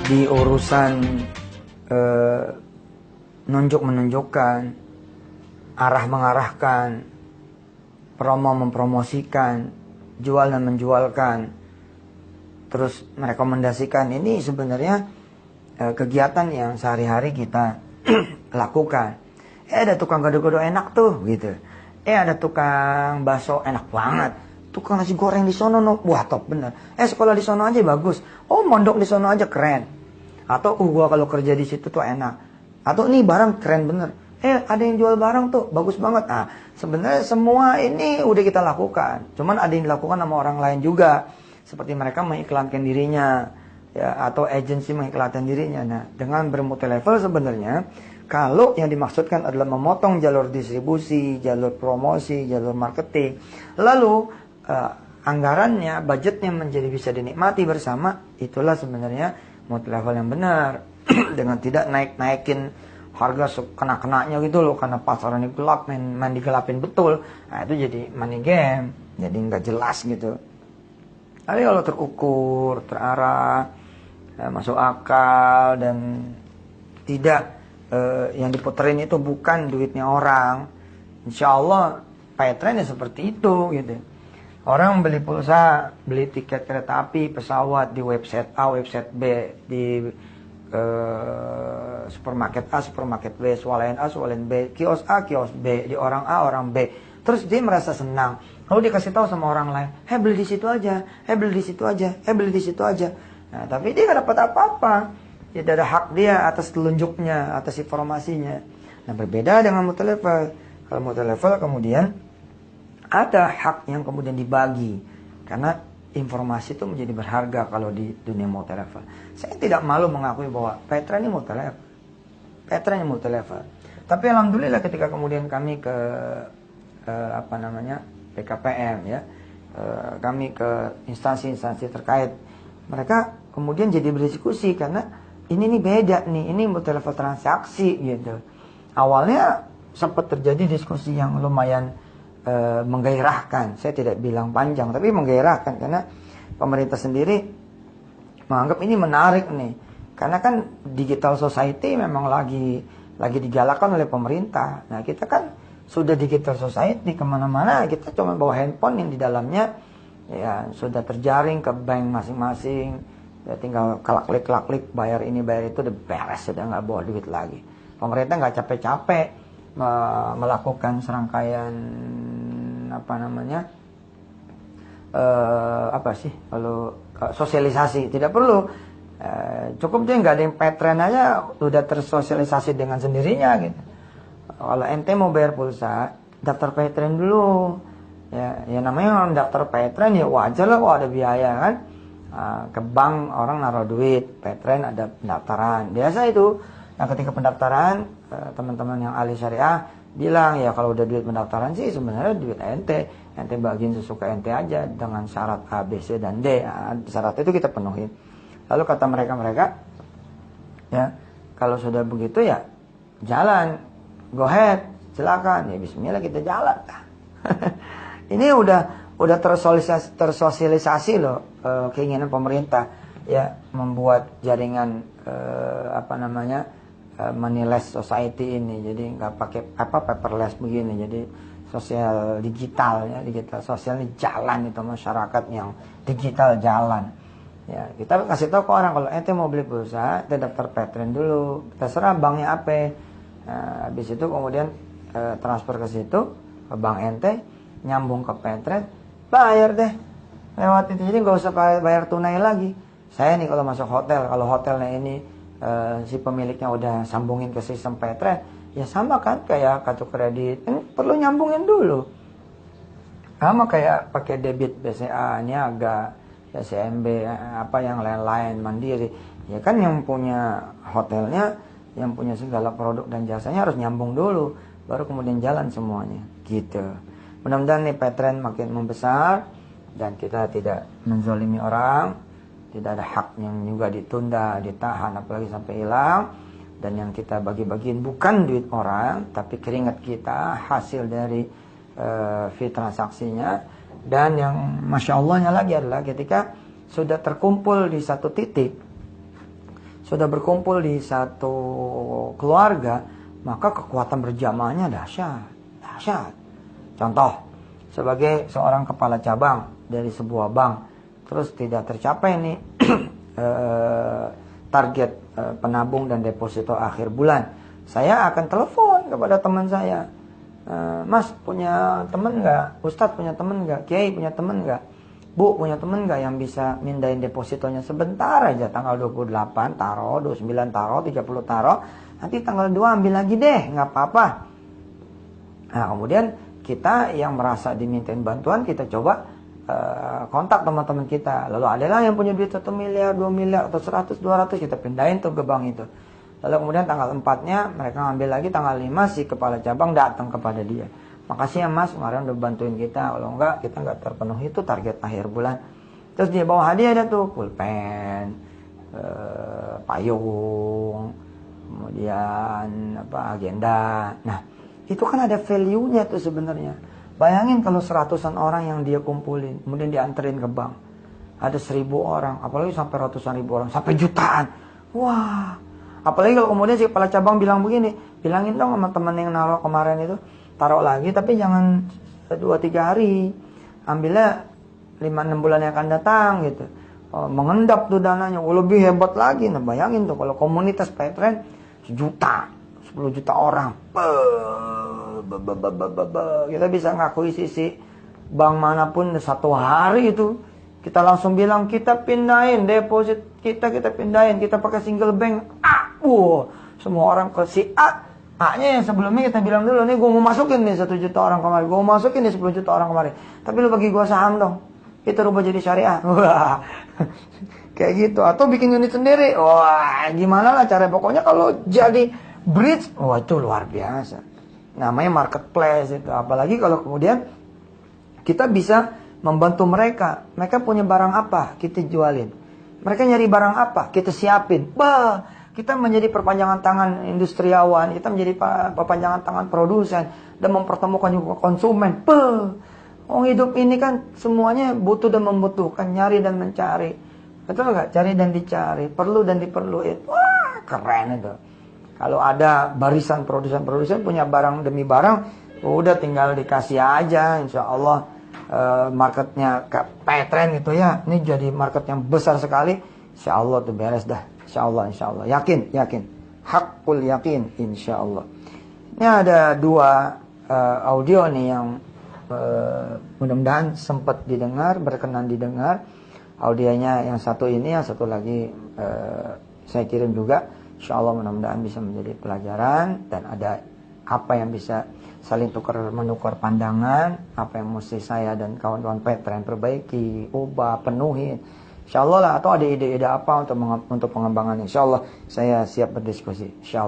di urusan menunjuk-menunjukkan, arah mengarahkan, promo mempromosikan, jual dan menjualkan, terus merekomendasikan, ini sebenarnya kegiatan yang sehari-hari kita lakukan. Ada tukang gado-gado enak tuh gitu. Ada tukang bakso enak banget. Tukang nasi goreng di sono, no. Wah top bener. Sekolah di sono aja bagus. Oh mondok di sono aja keren. Atau gua kalau kerja di situ tuh enak. Atau nih barang keren bener. Ada yang jual barang tuh bagus banget. Nah sebenarnya semua ini udah kita lakukan. Cuman ada yang dilakukan sama orang lain juga. Seperti mereka mengiklankan dirinya, ya, atau agensi mengiklankan dirinya. Nah, dengan bermulti level sebenarnya, kalau yang dimaksudkan adalah memotong jalur distribusi, jalur promosi, jalur marketing, lalu anggarannya, budgetnya menjadi bisa dinikmati bersama, itulah sebenarnya multi level yang benar. Dengan tidak naik-naikin harga kena-kenanya gitu loh, karena pasaran gelap, main digelapin betul. Nah, itu jadi money game, jadi nggak jelas gitu. Tapi kalau terukur, terarah, masuk akal, dan tidak yang diputerin itu bukan duitnya orang, insya Allah paytrend seperti itu gitu. Orang beli pulsa, beli tiket kereta api, pesawat di website A, website B, di supermarket A, supermarket B, swalayan A, swalayan B, kios A, kios B, di orang A, orang B. Terus dia merasa senang. Lalu dikasih tahu sama orang lain, beli di situ aja, beli di situ aja, beli di situ aja. Nah, tapi dia nggak dapat apa-apa. Tidak ada hak dia atas telunjuknya, atas informasinya. Nah, berbeda dengan multi level. Kalau multi level kemudian ada hak yang kemudian dibagi. Karena informasi itu menjadi berharga kalau di dunia multi level. Saya tidak malu mengakui bahwa Petra ini multi level. Petra ini multi level. Tapi alhamdulillah ketika kemudian kami ke BKPM ya, kami ke instansi-instansi terkait, mereka kemudian jadi berdiskusi karena ini nih beda nih, ini multi level transaksi gitu. Awalnya sempat terjadi diskusi yang lumayan menggairahkan. Saya tidak bilang panjang, tapi menggairahkan karena pemerintah sendiri menganggap ini menarik nih. Karena kan digital society memang lagi digalakkan oleh pemerintah. Nah kita kan sudah digital society, kemana-mana kita cuma bawa handphone yang di dalamnya ya sudah terjaring ke bank masing-masing, ya tinggal klik bayar ini bayar itu udah beres, sudah nggak bawa duit lagi. Pemerintah nggak capek-capek melakukan serangkaian sosialisasi, tidak perlu, cukup dia nggak ada yang Paytrend aja udah tersosialisasi dengan sendirinya gitu. Kalau ente mau bayar pulsa, daftar Paytrend dulu. Ya namanya orang daftar Paytrend ya wajar lah kalau ada biaya kan. Ke bank orang naruh duit, Paytrend ada pendaftaran. Biasa itu. Nah ketika pendaftaran, teman-teman yang ahli syariah bilang ya kalau udah duit pendaftaran sih sebenarnya duit ente bagiin sesuka ente aja dengan syarat A, B, C, dan D. Syarat itu kita penuhi. Lalu kata mereka ya kalau sudah begitu ya jalan. Go ahead, silakan. Ya bismillah kita jalan. Ini udah tersosialisasi loh keinginan pemerintah ya membuat jaringan money-less society ini. Jadi nggak pakai paperless begini. Jadi sosial digital ya, digital sosial ini jalan, itu masyarakat yang digital jalan. Ya, kita kasih tahu ke orang kalau ente mau beli pulsa, ente daftar Paytrend dulu. Terserah banknya apa. Nah, habis itu kemudian transfer ke situ ke bank ente, nyambung ke Paytrend, bayar deh lewat itu. Jadi nggak usah bayar tunai lagi. Saya nih kalau masuk hotel, kalau hotelnya ini si pemiliknya udah sambungin ke sistem Paytrend, ya sama kan kayak kartu kredit, perlu nyambungin dulu. Sama kayak pakai debit BCA, Niaga, ya CMB, apa yang lain-lain, Mandiri. Ya kan yang punya hotelnya, yang punya segala produk dan jasanya harus nyambung dulu, baru kemudian jalan semuanya gitu. Mudah-mudahan nih Paytrend makin membesar dan kita tidak menzolimi orang, tidak ada hak yang juga ditunda, ditahan, apalagi sampai hilang. Dan yang kita bagi-bagiin bukan duit orang, tapi keringat kita, hasil dari fee transaksinya. Dan yang Masya Allahnya lagi adalah ketika sudah terkumpul di satu titik, sudah berkumpul di satu keluarga, maka kekuatan berjamaahnya dahsyat. Dahsyat. Contoh, sebagai seorang kepala cabang dari sebuah bank, terus tidak tercapai nih target penabung dan deposito akhir bulan, saya akan telepon kepada teman saya, Mas punya teman nggak? Ustadz punya teman nggak? Kiai punya teman nggak? Bu punya teman nggak yang bisa mindahin depositonya sebentar aja, tanggal 28 taruh, 29 taruh, 30 taruh, nanti tanggal 2 ambil lagi deh, nggak apa-apa. Nah kemudian kita yang merasa dimintain bantuan, kita coba kontak teman-teman kita. Lalu adalah yang punya duit 1 miliar, 2 miliar, atau 100, 200, kita pindahin tuh ke bank itu. Lalu kemudian tanggal 4-nya mereka ngambil lagi, tanggal 5 si kepala cabang datang kepada dia. Makasih ya Mas, kemarin udah bantuin kita. Kalau enggak, kita enggak terpenuhi itu target akhir bulan. Terus dia bawa hadiah ada tuh, pulpen, payung, kemudian agenda. Nah, itu kan ada value-nya tuh sebenarnya. Bayangin kalau 100-an orang yang dia kumpulin, kemudian dianterin ke bank. Ada 1.000 orang, apalagi sampai ratusan ribu orang, sampai jutaan. Wah, apalagi kalau kemudian si kepala cabang bilang begini, bilangin dong sama temen yang naruh kemarin itu, taruh lagi tapi jangan 2-3 hari. Ambilnya 5-6 bulan yang akan datang gitu. Mengendap tuh dananya, lebih hebat lagi. Nah bayangin tuh kalau komunitas Petren 1 juta, 10 juta orang. Kita bisa ngakuisisi bank manapun 1 hari itu. Kita langsung bilang kita pindahin deposit kita pindahin, kita pakai single bank. Semua orang ke si A-nya yang sebelumnya kita bilang dulu, nih gue mau masukin nih 1 juta orang kemarin, gue mau masukin nih 10 juta orang kemarin, tapi lu bagi gue saham dong, kita rubah jadi syariah. Wah, kayak gitu. Atau bikin unit sendiri. Wah, gimana lah cara, pokoknya kalau jadi bridge, wah itu luar biasa. Namanya marketplace itu. Apalagi kalau kemudian kita bisa membantu mereka. Mereka punya barang apa, kita jualin. Mereka nyari barang apa, kita siapin. Kita menjadi perpanjangan tangan industriawan, kita menjadi perpanjangan tangan produsen, dan mempertemukan juga konsumen. Hidup ini kan semuanya butuh dan membutuhkan, nyari dan mencari. Betul nggak? Cari dan dicari, perlu dan diperluin. Wah, keren itu. Kalau ada barisan produsen punya barang demi barang, udah tinggal dikasih aja, insya Allah marketnya Petren gitu ya. Ini jadi market yang besar sekali, insya Allah tuh beres dah. Insya Allah. Yakin. Hakul yakin, insya Allah. Ini ada 2 audio nih yang mudah-mudahan sempat didengar, berkenan didengar. Audionya yang satu ini, yang satu lagi saya kirim juga. Insya Allah mudah-mudahan bisa menjadi pelajaran, dan ada apa yang bisa saling menukar pandangan, apa yang mesti saya dan kawan-kawan Petren perbaiki, ubah, penuhi. Insya Allah lah, atau ada ide-ide apa untuk pengembangan. Insya Allah saya siap berdiskusi. Insya Allah.